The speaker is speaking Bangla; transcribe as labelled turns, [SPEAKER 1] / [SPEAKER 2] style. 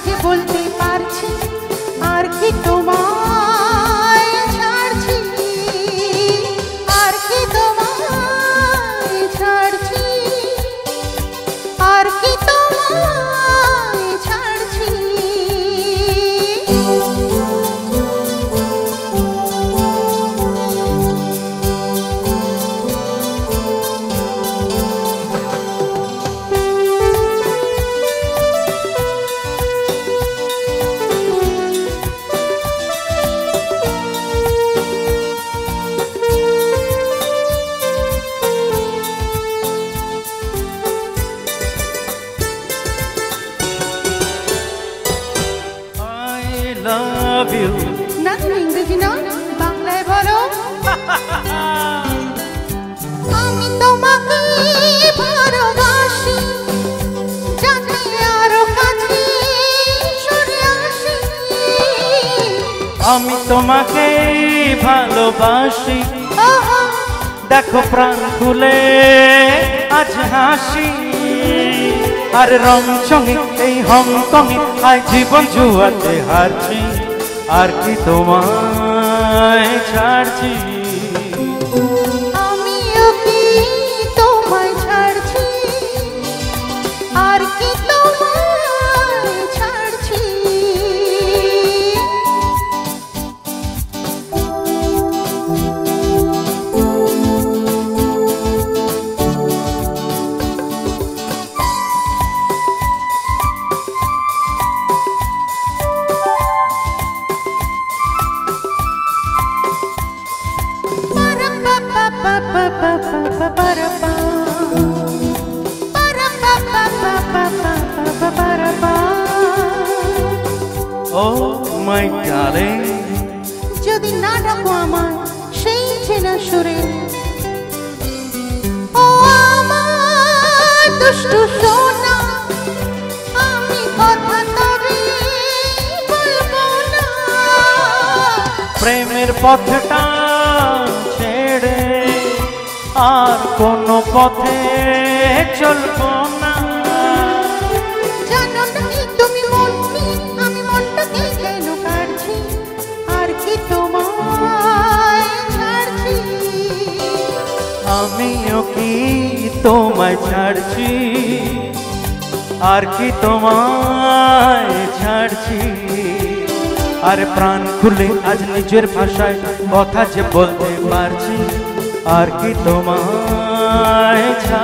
[SPEAKER 1] যে বলতে পারছি আর কি তোমায় ছাড়ছি, আর কি তোমায় ছাড়ছি, আর কি তোমায় ছাড়ছি।
[SPEAKER 2] Love you.
[SPEAKER 1] না ইংরেজি না, বাংলায় বলো। আমি তোমাকে ভালোবাসি, যাতে আরো কাছে সরে আসি।
[SPEAKER 2] আমি তোমাকে ভালোবাসি, দেখো প্রাণ খুলে আজ হাসি। আর রং চঙে এই হংকংয়ে আজ জীবন জুয়াতে হারছি, আর কি তোমায় ছাড়ছি।
[SPEAKER 1] আমিও কি তোমায় ছাড়ছি, আর কি তোমায় ছাড়ছি।
[SPEAKER 2] Oh my darling,
[SPEAKER 1] যদি না ডাকো আমায় সেই চেনা সুরে, ও আমার দুষ্টু সোনা, আমি কথা তবে বলবো না।
[SPEAKER 2] প্রেমের পথটা ছেড়ে আর কোনো পথে চলবো না।
[SPEAKER 1] জানো নাকি তুমি মনকে, আমি মনটাকে কেন কাটছি, আর কি তোমায় ছাড়ছি।
[SPEAKER 2] আমিও কি তোমায় ছাড়ছি, আর কি তোমায় ছাড়ছি। আর প্রাণ খুলে আজ নিজের ভাষায় কথা যে বলতে পারছি, আর কি তোমায় ছাড়ছি।